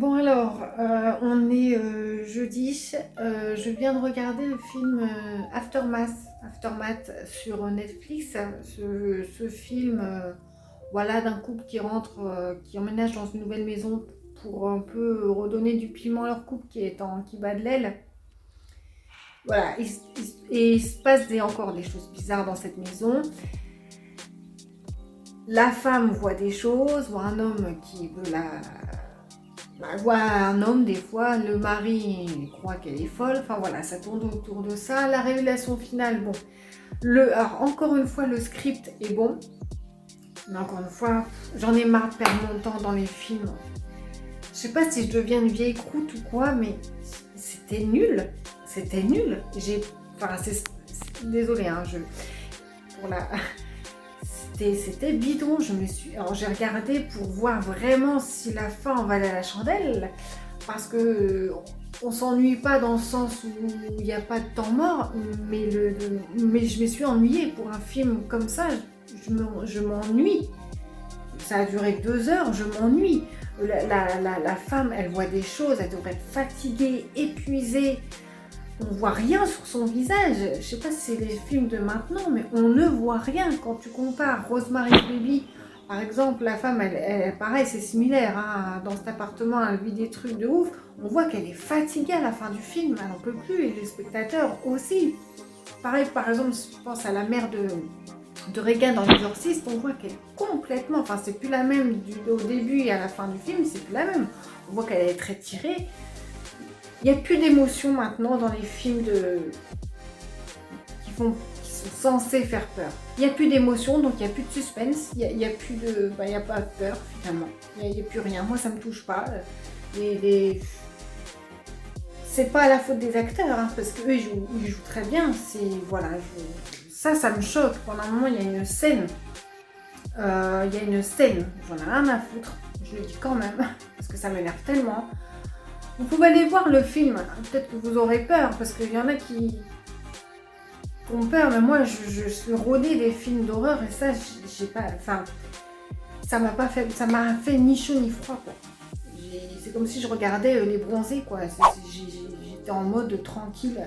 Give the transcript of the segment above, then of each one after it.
Bon alors, on est jeudi. Je viens de regarder le film Aftermath sur Netflix. Ce film, voilà, d'un couple qui rentre, qui emménage dans une nouvelle maison pour un peu redonner du piment à leur couple qui bat de l'aile. Voilà, et il se passe encore des choses bizarres dans cette maison. La femme voit des choses, voit un homme qui veut voit un homme des fois, le mari croit qu'elle est folle, enfin voilà, ça tourne autour de ça. La révélation finale, bon, alors encore une fois, le script est bon, mais encore une fois, j'en ai marre de perdre mon temps dans les films. Je sais pas si je deviens une vieille croûte ou quoi, mais c'était nul, désolée, hein, pour la... C'était bidon, alors j'ai regardé pour voir vraiment si la fin en valait la chandelle, parce que on s'ennuie pas dans le sens où il n'y a pas de temps mort, mais je me suis ennuyée pour un film comme ça, je m'ennuie. Ça a duré 2 heures, je m'ennuie. La femme, elle voit des choses, elle devrait être fatiguée, épuisée. On voit rien sur son visage. Je sais pas si c'est les films de maintenant, mais on ne voit rien. Quand tu compares Rosemary's Baby, par exemple, la femme, elle pareil, c'est similaire. Hein, dans cet appartement, elle vit des trucs de ouf. On voit qu'elle est fatiguée à la fin du film, elle n'en peut plus, et les spectateurs aussi. Pareil, par exemple, je pense à la mère de Regan dans L'Exorciste, on voit qu'elle est complètement, enfin c'est plus la même au début et à la fin du film, c'est plus la même. On voit qu'elle est très tirée. Il n'y a plus d'émotion maintenant dans les films qui sont censés faire peur. Il n'y a plus d'émotion, donc il n'y a plus de suspense, il n'y a plus de... il n'y a pas de peur finalement. Il n'y a plus rien. Moi ça me touche pas. C'est pas la faute des acteurs, hein, parce qu'eux ils jouent très bien. Voilà, ça me choque. Pendant un moment il y a une scène. J'en ai rien à foutre. Je le dis quand même, parce que ça m'énerve tellement. Vous pouvez aller voir le film, peut-être que vous aurez peur, parce qu'il y en a qui ont peur, mais moi je suis rodée des films d'horreur et ça, j'ai pas, enfin, ça m'a fait ni chaud ni froid, quoi. C'est comme si je regardais Les Bronzés, quoi. J'étais en mode tranquille,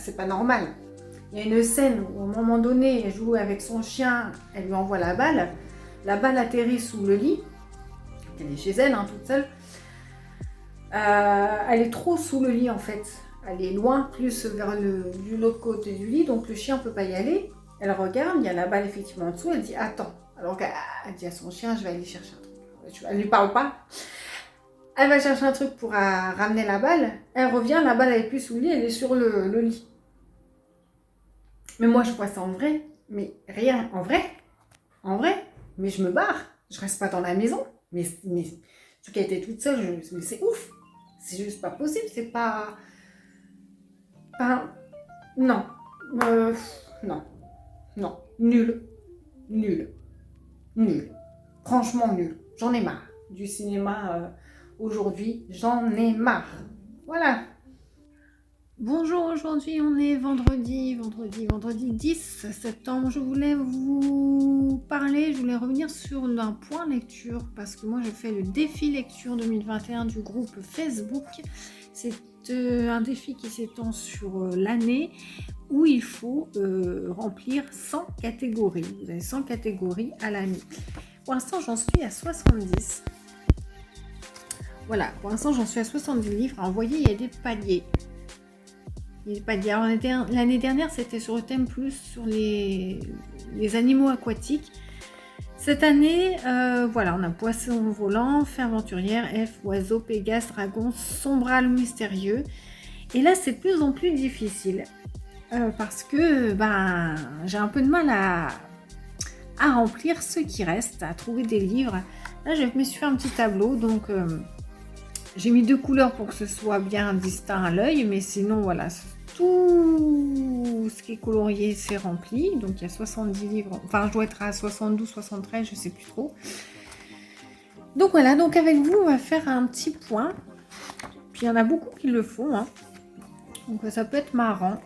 c'est pas normal. Il y a une scène où, à un moment donné, elle joue avec son chien, elle lui envoie la balle atterrit sous le lit, elle est chez elle, hein, toute seule. Elle est trop sous le lit en fait, elle est loin, plus vers l'autre côté du lit, donc le chien ne peut pas y aller. Elle regarde, il y a la balle effectivement en dessous, elle dit attends, alors qu'elle dit à son chien je vais aller chercher un truc. Elle lui parle pas, elle va chercher un truc pour ramener la balle, elle revient, la balle elle est plus sous le lit, elle est sur le lit. Mais moi je vois ça en vrai, mais rien, en vrai, mais je me barre, je reste pas dans la maison, mais ce qui a été toute seule, mais c'est ouf. C'est juste pas possible, c'est pas... non. Non. Nul. Franchement nul. J'en ai marre du cinéma aujourd'hui. J'en ai marre. Voilà. Bonjour, aujourd'hui on est vendredi 10 septembre. Je voulais revenir sur un point lecture parce que moi je fais le défi lecture 2021 du groupe Facebook. C'est un défi qui s'étend sur l'année où il faut remplir 100 catégories. Vous avez 100 catégories à l'année. Pour l'instant j'en suis à 70. Voilà, pour l'instant j'en suis à 70 livres. Alors vous voyez, il y a des paliers. Alors, l'année dernière, c'était sur le thème plus sur les animaux aquatiques. Cette année, voilà, on a poisson volant, fée aventurière, elfe, oiseau, pégase, dragon, sombral mystérieux. Et là, c'est de plus en plus difficile parce que j'ai un peu de mal à remplir ce qui reste, à trouver des livres. Là, je me suis fait un petit tableau, donc j'ai mis 2 couleurs pour que ce soit bien distinct à l'œil, mais sinon, voilà, tout ce qui est colorié, c'est rempli. Donc, il y a 70 livres. Enfin, je dois être à 72, 73, je sais plus trop. Donc, voilà. Donc, avec vous, on va faire un petit point. Puis, il y en a beaucoup qui le font. Hein. Donc, ça peut être marrant.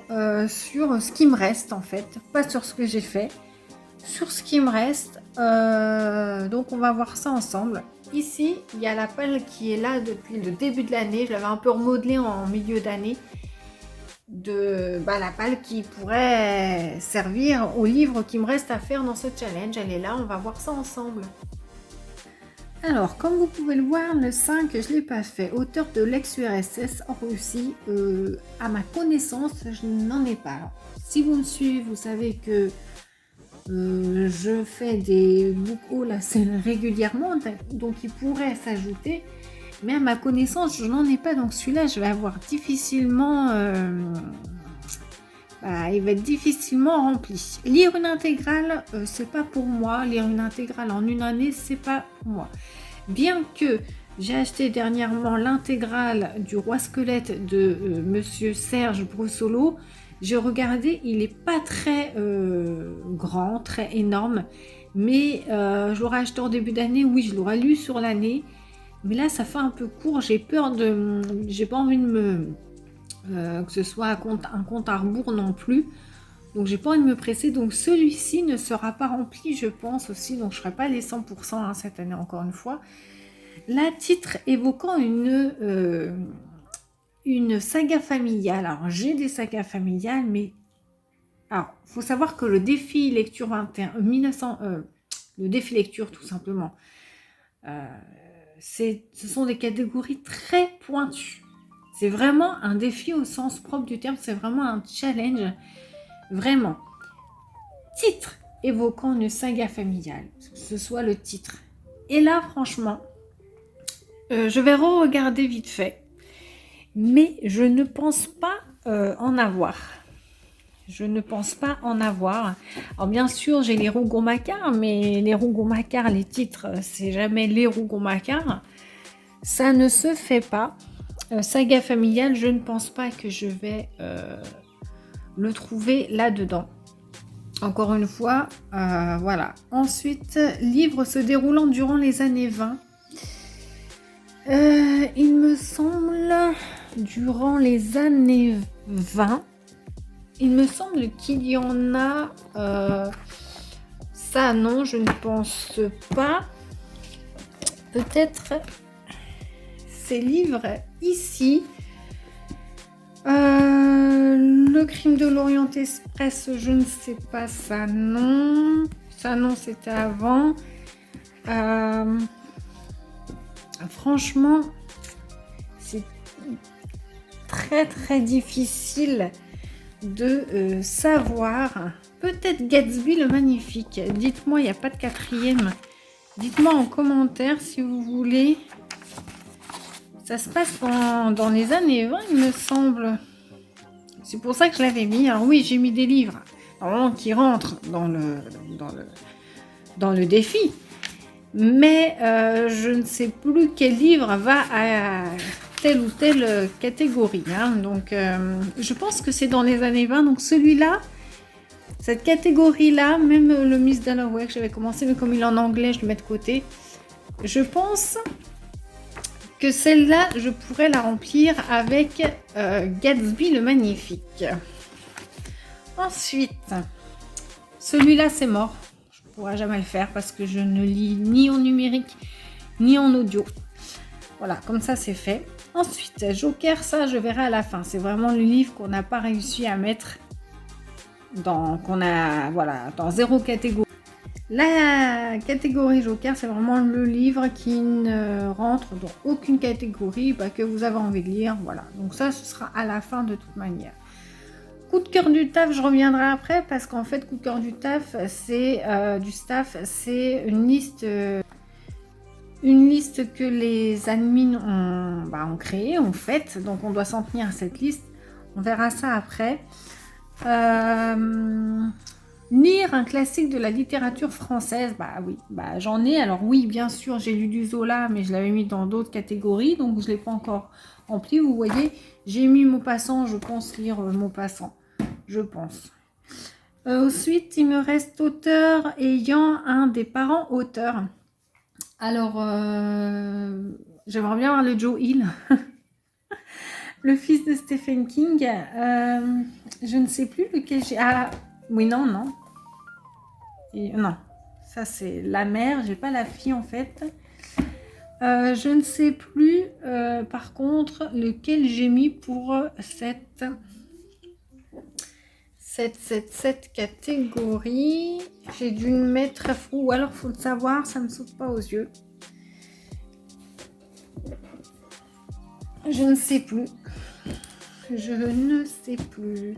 Sur ce qui me reste, en fait. Pas sur ce que j'ai fait. Sur ce qui me reste. Donc, on va voir ça ensemble. ici, il y a la palle qui est là depuis le début de l'année. Je l'avais un peu remodelée en milieu d'année. La palle qui pourrait servir au livre qui me reste à faire dans ce challenge. Elle est là, on va voir ça ensemble. Alors, comme vous pouvez le voir, le 5, je ne l'ai pas fait. Auteur de l'ex-URSS en Russie, à ma connaissance, je n'en ai pas. Alors, si vous me suivez, vous savez que je fais des book hauls assez régulièrement, donc il pourrait s'ajouter. Mais à ma connaissance, je n'en ai pas. Donc celui-là, je vais avoir difficilement... il va être difficilement rempli. Lire une intégrale, c'est pas pour moi. Lire une intégrale en une année, c'est pas pour moi. Bien que j'ai acheté dernièrement l'intégrale du Roi Squelette de Monsieur Serge Brussolo, j'ai regardé, il n'est pas très grand, très énorme, mais je l'aurais acheté en début d'année, oui, je l'aurais lu sur l'année, mais là ça fait un peu court, j'ai pas envie de que ce soit un compte à rebours non plus, donc j'ai pas envie de me presser, donc celui-ci ne sera pas rempli je pense aussi, donc je ne ferai pas les 100% cette année encore une fois. Là, titre évoquant une saga familiale. Alors, j'ai des sagas familiales, mais... Alors, il faut savoir que le défi lecture 1900... le défi lecture, tout simplement, ce sont des catégories très pointues. C'est vraiment un défi au sens propre du terme. C'est vraiment un challenge. Vraiment. Titre évoquant une saga familiale. Que ce soit le titre. Et là, franchement, je vais re-regarder vite fait. Mais je ne pense pas en avoir. Je ne pense pas en avoir. Alors bien sûr, j'ai les Rougon-Macquart, mais les Rougon-Macquart, les titres, c'est jamais les Rougon-Macquart. Ça ne se fait pas. Saga familiale, je ne pense pas que je vais le trouver là-dedans. Encore une fois, voilà. Ensuite, livre se déroulant durant les années 20. Il me semble, durant les années 20, il me semble qu'il y en a... ça, non, je ne pense pas. Peut-être ces livres ici. Le crime de l'Orient Express, je ne sais pas, ça non. Ça non, c'était avant. Franchement, c'est très très difficile de savoir. Peut-être Gatsby le Magnifique. Dites-moi, il n'y a pas de quatrième. Dites-moi en commentaire si vous voulez. Ça se passe dans les années 20, il me semble. C'est pour ça que je l'avais mis. Alors oui, j'ai mis des livres qui rentrent dans le défi. Mais je ne sais plus quel livre va à telle ou telle catégorie. Donc, je pense que c'est dans les années 20. Donc, celui-là, cette catégorie-là, même le Miss Dalloway que j'avais commencé, mais comme il est en anglais, je le mets de côté. Je pense que celle-là, je pourrais la remplir avec Gatsby le Magnifique. Ensuite, celui-là, c'est mort. Je ne pourrai jamais le faire parce que je ne lis ni en numérique, ni en audio. Voilà, comme ça, c'est fait. Ensuite, Joker, ça, je verrai à la fin. C'est vraiment le livre qu'on n'a pas réussi à mettre dans zéro catégorie. La catégorie Joker, c'est vraiment le livre qui ne rentre dans aucune catégorie que vous avez envie de lire. Voilà, donc ça, ce sera à la fin de toute manière. Coup de cœur du taf, je reviendrai après parce qu'en fait, coup de cœur du taf, c'est une liste que les admins ont créée, ont faite. Donc, on doit s'en tenir à cette liste. On verra ça après. Lire un classique de la littérature française, oui, j'en ai. Alors oui, bien sûr, j'ai lu du Zola, mais je l'avais mis dans d'autres catégories, donc je ne l'ai pas encore rempli. Vous voyez, j'ai mis Maupassant, je pense lire Maupassant, je pense. Ensuite, il me reste auteur ayant un des parents auteurs. Alors, j'aimerais bien voir le Joe Hill, le fils de Stephen King. Je ne sais plus lequel j'ai... Ah, oui, non. Non, ça c'est la mère, j'ai pas la fille en fait. Je ne sais plus, par contre, lequel j'ai mis pour cette catégorie. J'ai dû le mettre à fou, ou alors faut le savoir, ça me saute pas aux yeux. Je ne sais plus. Je ne sais plus.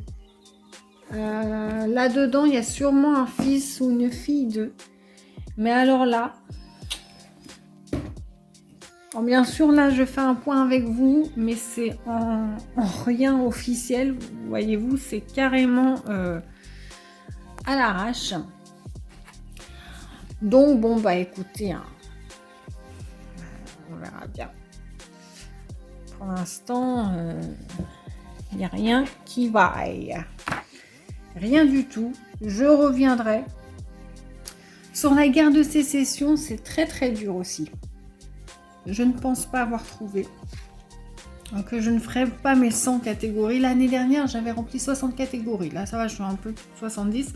Là-dedans, il y a sûrement un fils ou une fille d'eux. Mais alors là, bien sûr, là, je fais un point avec vous, mais c'est en rien officiel. Voyez-vous, c'est carrément à l'arrache. Donc, bon, bah écoutez, hein, on verra bien. Pour l'instant, il n'y a rien qui vaille. Rien du tout. Je reviendrai. Sur la guerre de sécession, c'est très très dur aussi. Je ne pense pas avoir trouvé. Donc je ne ferai pas mes 100 catégories. L'année dernière, j'avais rempli 60 catégories. Là, ça va, je suis un peu 70.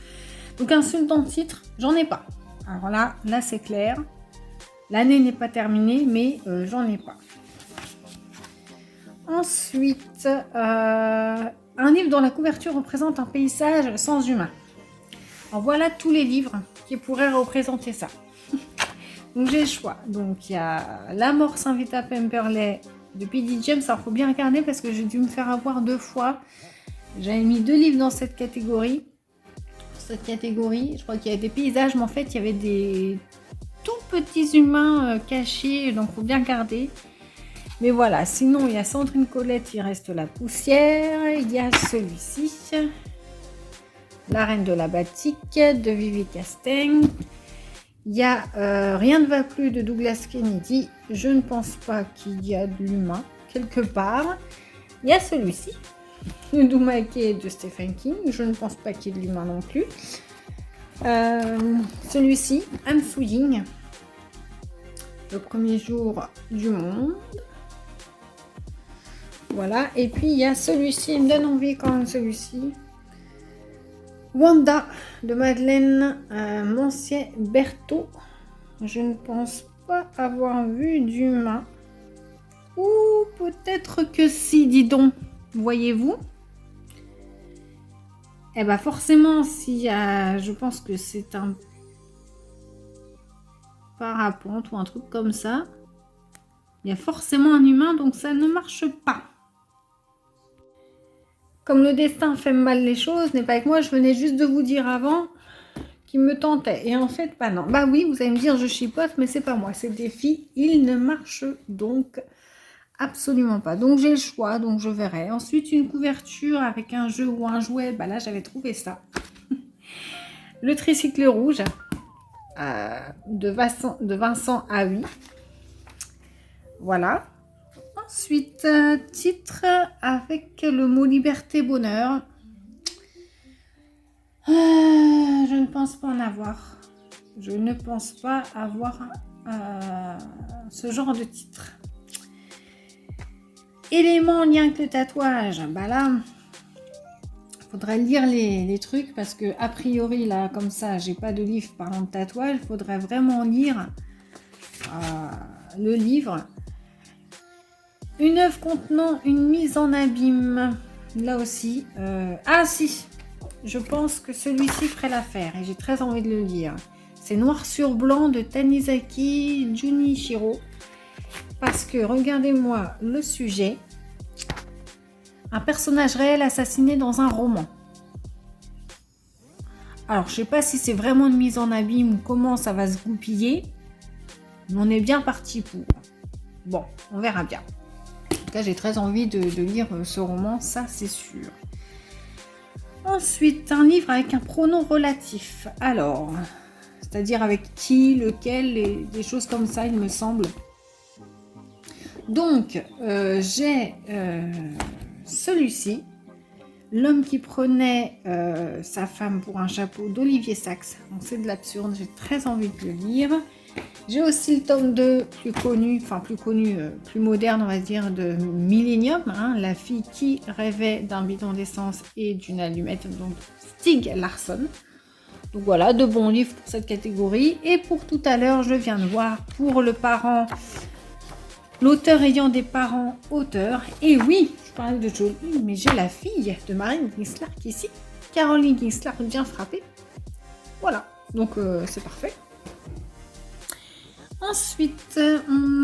Donc un seul dans le titre, j'en ai pas. Alors là c'est clair. L'année n'est pas terminée, mais j'en ai pas. Ensuite, un livre dont la couverture représente un paysage sans humain. Alors voilà tous les livres qui pourraient représenter ça. Donc j'ai le choix. Donc il y a La mort s'invite à Pemberley de P.D. James. Alors il faut bien regarder parce que j'ai dû me faire avoir 2 fois. J'avais mis 2 livres dans cette catégorie. Je crois qu'il y a des paysages, mais en fait il y avait des tout petits humains cachés. Donc il faut bien regarder. Mais voilà, sinon il y a Sandrine Collette, il reste la poussière. Il y a celui-ci, La reine de la batik de Vivi Castaigne. Il y a Rien ne va plus de Douglas Kennedy. Je ne pense pas qu'il y a de l'humain quelque part. Il y a celui-ci, Ndumake de Stephen King. Je ne pense pas qu'il y ait de l'humain non plus. Celui-ci, I'm Swinging, le premier jour du monde. Voilà, et puis il y a celui-ci, il me donne envie quand même celui-ci. Wanda de Madeleine Mancier-Berthaud. Je ne pense pas avoir vu d'humain. Ou peut-être que si, dis donc. Voyez-vous? Eh bien forcément, je pense que c'est un parapente ou un truc comme ça. Il y a forcément un humain, donc ça ne marche pas. Comme le destin fait mal les choses, n'est pas avec moi, je venais juste de vous dire avant qu'il me tentait. Et en fait, pas non. Bah oui, vous allez me dire, je chipote, mais c'est pas moi. C'est des filles, il ne marche donc absolument pas. Donc j'ai le choix, donc je verrai. Ensuite, une couverture avec un jeu ou un jouet. Bah là, j'avais trouvé ça. Le tricycle rouge de Vincent Aoui. Voilà. Ensuite, titre avec le mot liberté, bonheur. Je ne pense pas en avoir. Je ne pense pas avoir ce genre de titre. Éléments en lien avec le tatouage. Bah là, faudrait lire les trucs parce que a priori là, comme ça, j'ai pas de livre parlant de tatouage. Il faudrait vraiment lire le livre. Une œuvre contenant une mise en abîme. Là aussi. Ah si, je pense que celui-ci ferait l'affaire et j'ai très envie de le lire. C'est Noir sur blanc de Tanizaki Junichiro. Parce que regardez-moi le sujet. Un personnage réel assassiné dans un roman. Alors je sais pas si c'est vraiment une mise en abîme ou comment ça va se goupiller. Mais on est bien parti pour. Bon, on verra bien. En tout cas, j'ai très envie de lire ce roman, ça c'est sûr. Ensuite, un livre avec un pronom relatif. Alors, c'est-à-dire avec qui, lequel, et des choses comme ça, il me semble. Donc, j'ai celui-ci, L'homme qui prenait sa femme pour un chapeau d'Olivier Sacks. Donc, c'est de l'absurde, j'ai très envie de le lire. J'ai aussi le tome 2 plus moderne, on va dire, de Millennium, la fille qui rêvait d'un bidon d'essence et d'une allumette, donc Stieg Larsson. Donc voilà, de bons livres pour cette catégorie. Et pour tout à l'heure, je viens de voir pour le parent L'auteur ayant des parents auteurs. Et oui, je parlais de Jolie, mais j'ai la fille de Marine Ginslark ici. Caroline Ginslark, bien frappée. Voilà, donc c'est parfait. Ensuite, on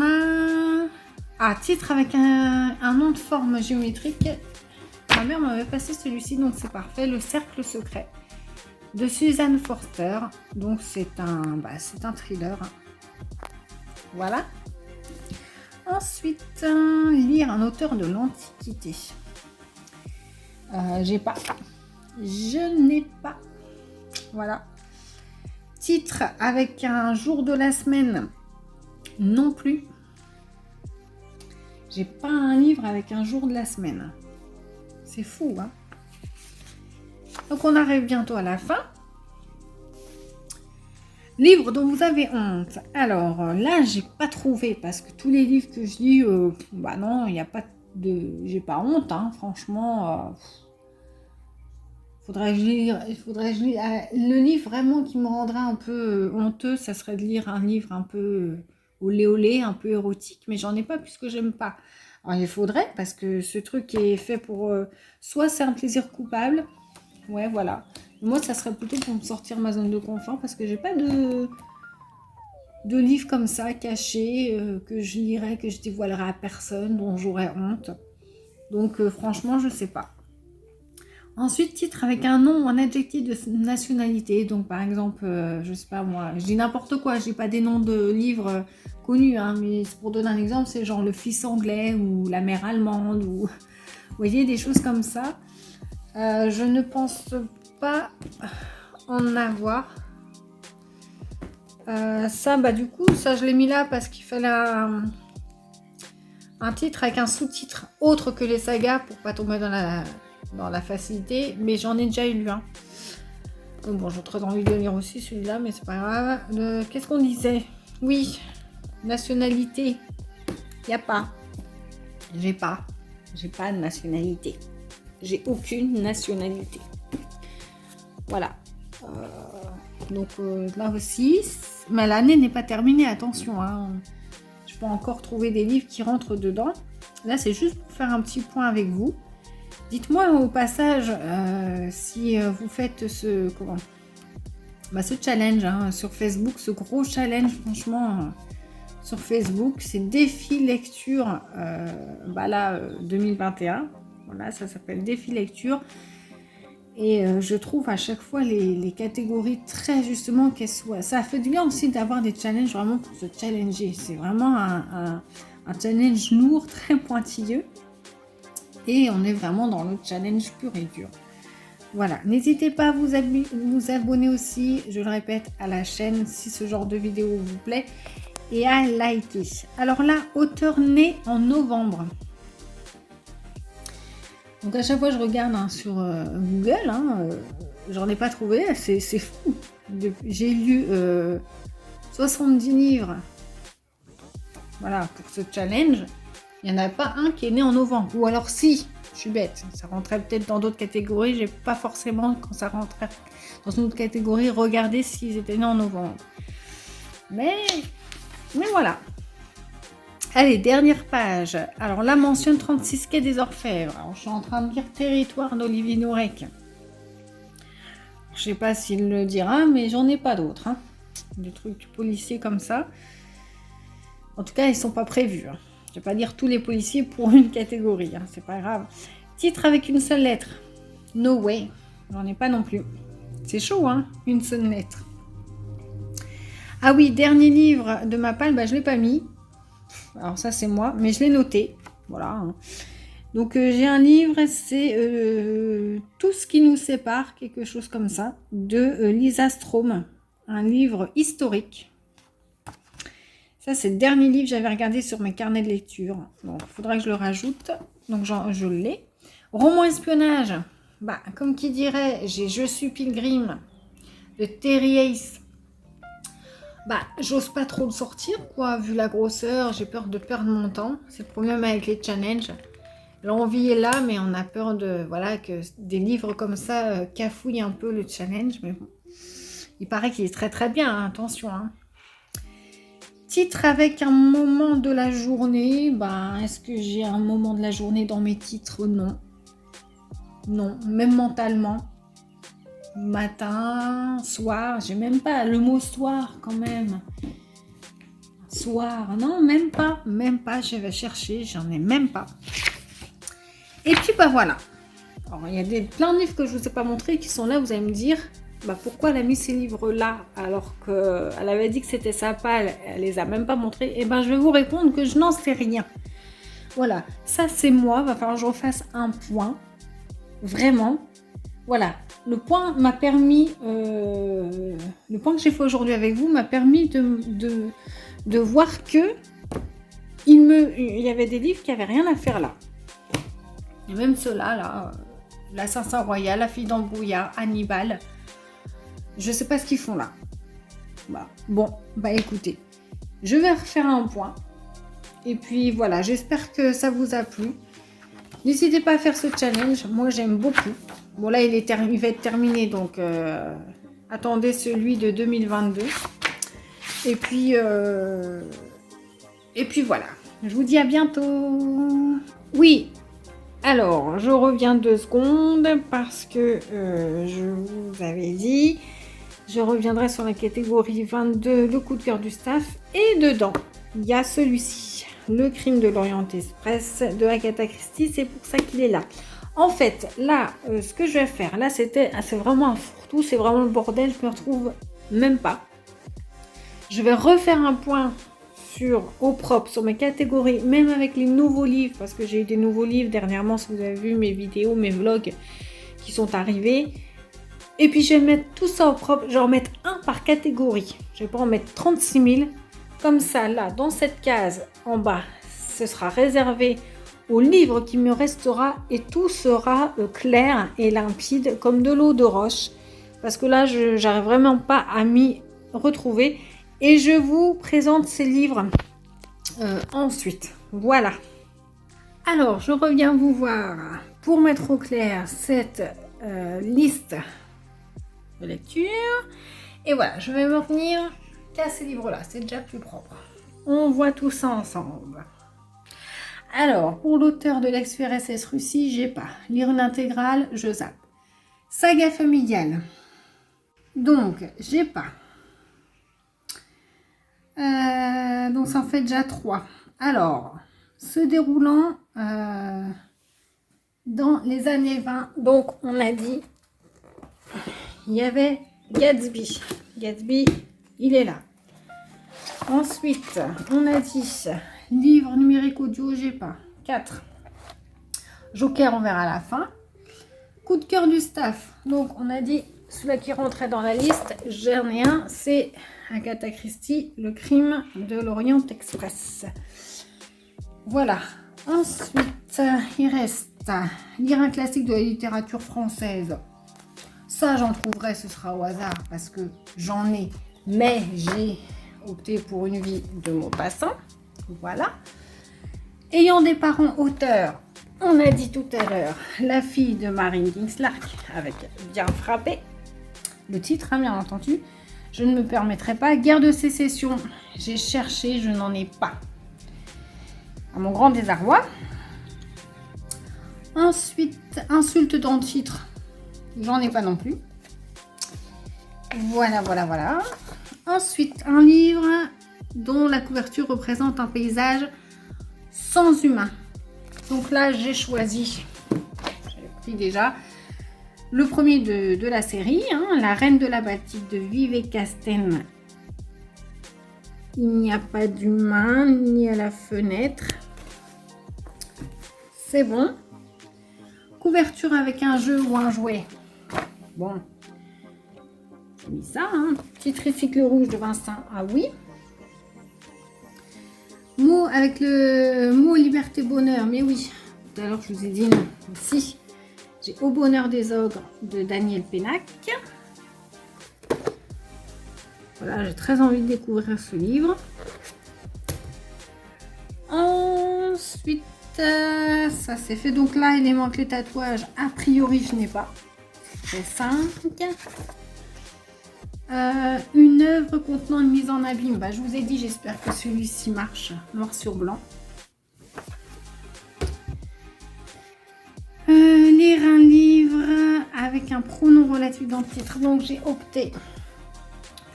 a titre avec un nom de forme géométrique. Ma mère m'avait passé celui-ci, donc c'est parfait. Le cercle secret de Suzanne Forster. Donc c'est un thriller. Voilà. Ensuite, lire un auteur de l'Antiquité. J'ai pas. Je n'ai pas. Voilà. Titre avec un jour de la semaine. Non plus. J'ai pas un livre avec un jour de la semaine. C'est fou, hein? Donc on arrive bientôt à la fin. Livre dont vous avez honte. Alors là, j'ai pas trouvé parce que tous les livres que je lis, non, il n'y a pas de, j'ai pas honte, hein, franchement. Faudrait que je lise. Le livre vraiment qui me rendrait un peu honteux, ça serait de lire un livre un peu olé olé, un peu érotique, mais j'en ai pas puisque j'aime pas. Alors il faudrait parce que ce truc est fait pour soit c'est un plaisir coupable, ouais voilà. Moi ça serait plutôt pour me sortir ma zone de confort parce que j'ai pas de livres comme ça cachés que je lirais, que je dévoilerais à personne, dont j'aurais honte. Donc franchement je sais pas. Ensuite, titre avec un nom ou un adjectif de nationalité. Donc, par exemple, je sais pas moi, je dis n'importe quoi, je dis pas des noms de livres connus, hein, mais pour donner un exemple, c'est genre le fils anglais ou la mère allemande, ou vous voyez, des choses comme ça. Je ne pense pas en avoir. Du coup, ça je l'ai mis là parce qu'il fallait un titre avec un sous-titre autre que les sagas pour pas tomber dans la facilité, mais j'en ai déjà eu lu un. Bon, j'ai très envie de lire aussi celui-là, mais c'est pas grave. Qu'est-ce qu'on disait? Oui, nationalité. Y a pas. J'ai pas de nationalité. J'ai aucune nationalité. Voilà. Donc là aussi, mais l'année n'est pas terminée, attention. Hein. Je peux encore trouver des livres qui rentrent dedans. Là, c'est juste pour faire un petit point avec vous. Dites-moi au passage si vous faites ce challenge hein, sur Facebook, ce gros challenge franchement sur Facebook, c'est défi lecture 2021. Voilà, ça s'appelle défi lecture. Et je trouve à chaque fois les catégories très justement qu'elles soient. Ça fait du bien aussi d'avoir des challenges vraiment pour se challenger. C'est vraiment un challenge lourd, très pointilleux. Et on est vraiment dans le challenge pur et dur. Voilà, n'hésitez pas à vous abonner aussi, je le répète, à la chaîne si ce genre de vidéo vous plaît. Et à liker. Alors là, auteur né en novembre. Donc à chaque fois je regarde sur Google, j'en ai pas trouvé, c'est fou. J'ai lu 70 livres voilà, pour ce challenge. Il n'y en a pas un qui est né en novembre. Ou alors si, je suis bête, ça rentrait peut-être dans d'autres catégories. J'ai pas forcément, quand ça rentrait dans une autre catégorie, regardé s'ils étaient nés en novembre. Mais voilà. Allez, dernière page. Alors là, mentionne 36 quai des Orfèvres. Alors, je suis en train de lire Territoire d'Olivier Nourec. Je sais pas s'il le dira, mais j'en ai pas d'autres. Hein. Des trucs policiers comme ça. En tout cas, ils sont pas prévus. Hein. Je vais pas dire tous les policiers pour une catégorie. Hein. C'est pas grave. Titre avec une seule lettre. No way. J'en ai pas non plus. C'est chaud, hein. Une seule lettre. Ah oui, dernier livre de ma palle, je l'ai pas mis. Alors ça c'est moi, mais je l'ai noté. Voilà. Donc j'ai un livre, c'est Tout ce qui nous sépare, quelque chose comme ça, de Lisa Strom. Un livre historique. Ça c'est le dernier livre que j'avais regardé sur mes carnets de lecture. Donc il faudra que je le rajoute. Donc je l'ai. Roman espionnage. Comme qui dirait, j'ai Je suis Pilgrim de Terry Hayes. J'ose pas trop le sortir, quoi, vu la grosseur, j'ai peur de perdre mon temps. C'est le problème avec les challenges. L'envie est là, mais on a peur que des livres comme ça cafouillent un peu le challenge. Mais bon, il paraît qu'il est très très bien, hein, attention. Hein. Titre avec un moment de la journée. Est-ce que j'ai un moment de la journée dans mes titres? Non. Non, même mentalement. Matin, soir, j'ai même pas le mot soir quand même. Soir, non, même pas, je vais chercher, j'en ai même pas. Et puis voilà. Alors, il y a plein de livres que je vous ai pas montrés qui sont là, vous allez me dire, pourquoi elle a mis ces livres-là alors qu'elle avait dit que c'était sympa, elle les a même pas montrés. Et je vais vous répondre que je n'en sais rien. Voilà, ça c'est moi, va falloir que je refasse un point. Vraiment. Voilà, le point m'a permis, le point que j'ai fait aujourd'hui avec vous m'a permis de voir que il y avait des livres qui n'avaient rien à faire là. Et même ceux-là, là, l'Assassin Royal, La Fille dans le brouillard, Hannibal, je sais pas ce qu'ils font là. Écoutez, je vais refaire un point. Et puis voilà, j'espère que ça vous a plu. N'hésitez pas à faire ce challenge, moi j'aime beaucoup. Bon là il va être terminé, donc attendez celui de 2022. Et puis voilà, je vous dis à bientôt. Oui, alors je reviens 2 secondes parce que je vous avais dit, je reviendrai sur la catégorie 22, le coup de cœur du staff. Et dedans, il y a celui-ci, Le crime de l'Orient Express de Agatha Christie, c'est pour ça qu'il est là. En fait, là, ce que je vais faire, là, c'est vraiment un fourre-tout, c'est vraiment le bordel, je me retrouve même pas. Je vais refaire un point au propre, sur mes catégories, même avec les nouveaux livres, parce que j'ai eu des nouveaux livres dernièrement, si vous avez vu mes vidéos, mes vlogs qui sont arrivés. Et puis, je vais mettre tout ça au propre, je vais en mettre un par catégorie. Je vais pas en mettre 36 000. Comme ça, là, dans cette case, en bas, ce sera réservé au livre qui me restera et tout sera clair et limpide comme de l'eau de roche. Parce que là, je n'arrive vraiment pas à m'y retrouver. Et je vous présente ces livres ensuite. Voilà. Alors, je reviens vous voir pour mettre au clair cette liste de lecture. Et voilà, je vais me retenir qu'à ces livres-là. C'est déjà plus propre. On voit tout ça ensemble. Alors, pour l'auteur de l'ex-URSS Russie, j'ai pas. Lire une intégrale, je zappe. Saga familiale. Donc, j'ai pas. Donc, ça en fait déjà 3. Alors, se déroulant dans les années 20. Donc, on a dit, il y avait Gatsby. Gatsby, il est là. Ensuite, on a dit livre numérique audio, j'ai pas. 4. Joker, on verra à la fin. Coup de cœur du staff. Donc, on a dit celui-là qui rentrait dans la liste. J'en ai un, c'est Agatha Christie, Le crime de l'Orient Express. Voilà. Ensuite, il reste lire un classique de la littérature française. Ça, j'en trouverai, ce sera au hasard parce que j'en ai. Mais j'ai opté pour Une vie de Maupassant. Voilà. Ayant des parents auteurs, on a dit tout à l'heure La fille de Marine Kingslark avec Bien frappé. Le titre, bien entendu. Je ne me permettrai pas. Guerre de sécession, j'ai cherché, je n'en ai pas. À mon grand désarroi. Ensuite, insulte dans le titre, j'en ai pas non plus. Voilà. Ensuite, un livre dont la couverture représente un paysage sans humain. Donc là, j'ai choisi, j'avais pris déjà, le premier de la série, La Reine de la Baltique de Vivek Casten. Il n'y a pas d'humain ni à la fenêtre. C'est bon. Couverture avec un jeu ou un jouet. Bon. J'ai mis ça. Petit tricycle rouge de Vincent. Ah oui. Mot avec le mot liberté bonheur. Mais oui. Tout à l'heure, je vous ai dit non. Si. J'ai Au bonheur des ogres de Daniel Pénac. Voilà, j'ai très envie de découvrir ce livre. Ensuite, ça c'est fait. Donc là, il manque les tatouages. A priori, je n'ai pas. C'est 5. Une œuvre contenant une mise en abîme. Bah, je vous ai dit, j'espère que celui-ci marche noir sur blanc. Lire un livre avec un pronom relatif dans le titre. Donc j'ai opté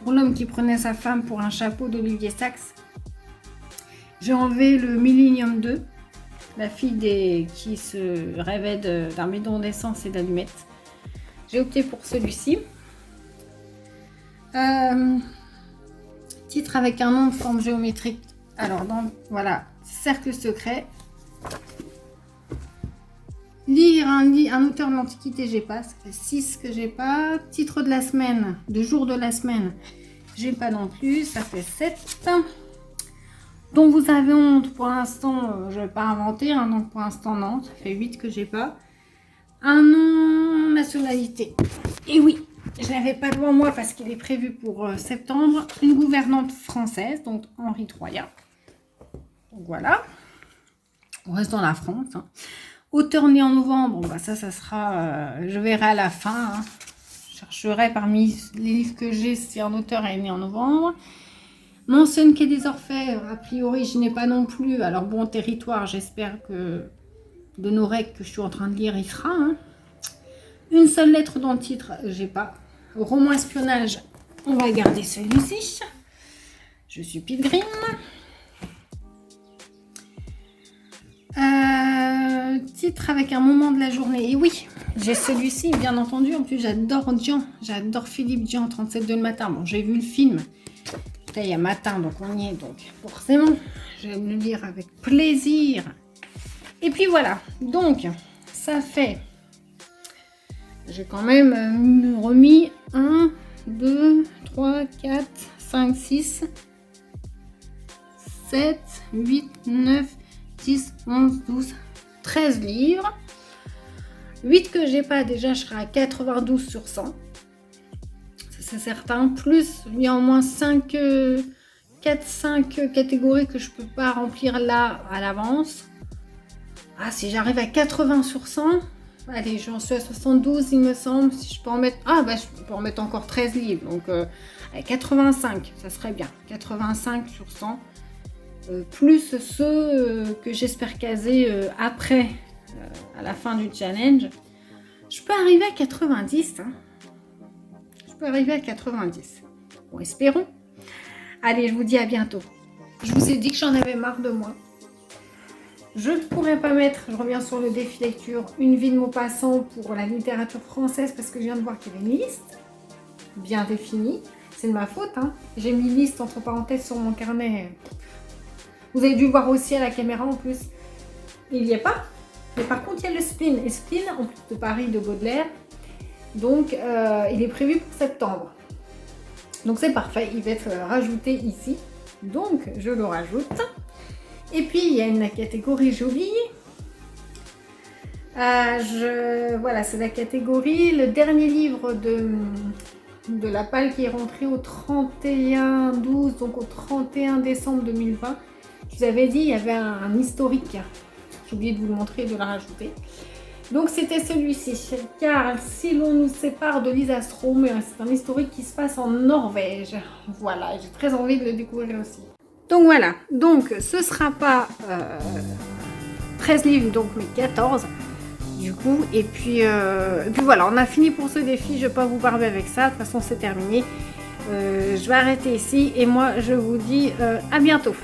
pour L'homme qui prenait sa femme pour un chapeau d'Olivier Sacks. J'ai enlevé le Millennium 2, la fille qui se rêvait d'un bidon d'essence et d'allumettes. J'ai opté pour celui-ci. Titre avec un nom de forme géométrique. Alors, voilà, Cercle secret. Lire un auteur de l'Antiquité, j'ai pas. Ça fait 6 que j'ai pas. Titre de la semaine, de jour de la semaine, j'ai pas non plus. Ça fait 7. Dont vous avez honte, pour l'instant, je vais pas inventer. Hein, donc pour l'instant, non. Ça fait 8 que j'ai pas. Un nom, nationalité. Et oui, je l'avais pas devant moi parce qu'il est prévu pour septembre. Une gouvernante française, donc Henri Troyat. Donc voilà. On reste dans la France. Hein. Auteur né en novembre, bah ça sera, je verrai à la fin. Hein. Je chercherai parmi les livres que j'ai si un auteur est né en novembre. Mentionne Quai des Orfèvres, a priori je n'ai pas non plus. Alors bon, territoire, j'espère que de Norek que je suis en train de lire, il sera. Hein. Une seule lettre dans le titre, j'ai pas. Roman espionnage, on va garder celui-ci. Je suis Pilgrim. Titre avec un moment de la journée. Et oui, j'ai celui-ci, bien entendu. En plus, j'adore Dian. J'adore Philippe Dian, 37 le matin. Bon, j'ai vu le film. Là, il y a matin, donc on y est. Donc, forcément, je vais me le lire avec plaisir. Et puis voilà. Donc, ça fait... J'ai quand même remis 1, 2, 3, 4, 5, 6, 7, 8, 9, 10, 11, 12, 13 livres. 8 que j'ai pas, déjà, je serai à 92 sur 100. Ça, c'est certain. Plus, il y a au moins 5 catégories que je peux pas remplir là à l'avance. Ah, si j'arrive à 80 sur 100, allez, j'en suis à 72, il me semble. Si je peux en mettre... Ah, bah, je peux en mettre encore 13 livres. Donc, 85, ça serait bien. 85 sur 100. Plus ceux que j'espère caser après, à la fin du challenge. Je peux arriver à 90. Hein. Je peux arriver à 90. Bon, espérons. Allez, je vous dis à bientôt. Je vous ai dit que j'en avais marre de moi. Je ne pourrais pas mettre, je reviens sur le défi lecture, une vie de Maupassant pour la littérature française parce que je viens de voir qu'il y avait une liste bien définie. C'est de ma faute. Hein. J'ai mis liste entre parenthèses sur mon carnet. Vous avez dû le voir aussi à la caméra en plus. Il n'y a pas. Mais par contre, il y a le spleen. Et spleen, en plus de Paris de Baudelaire. Donc, il est prévu pour septembre. Donc, c'est parfait. Il va être rajouté ici. Donc, je le rajoute. Et puis, il y a une catégorie, j'ai oublié. Voilà, c'est la catégorie. Le dernier livre de La Palle qui est rentré au 31/12, donc au 31 décembre 2020. Je vous avais dit, il y avait un historique. J'ai oublié de vous le montrer et de le rajouter. Donc c'était celui-ci. Car si l'on nous sépare de Lisa Strom, c'est un historique qui se passe en Norvège. Voilà, j'ai très envie de le découvrir aussi. Donc voilà, donc ce ne sera pas 13 livres, donc mais 14 du coup. Et puis voilà, on a fini pour ce défi. Je ne vais pas vous barber avec ça. De toute façon, c'est terminé. Je vais arrêter ici et moi, je vous dis à bientôt.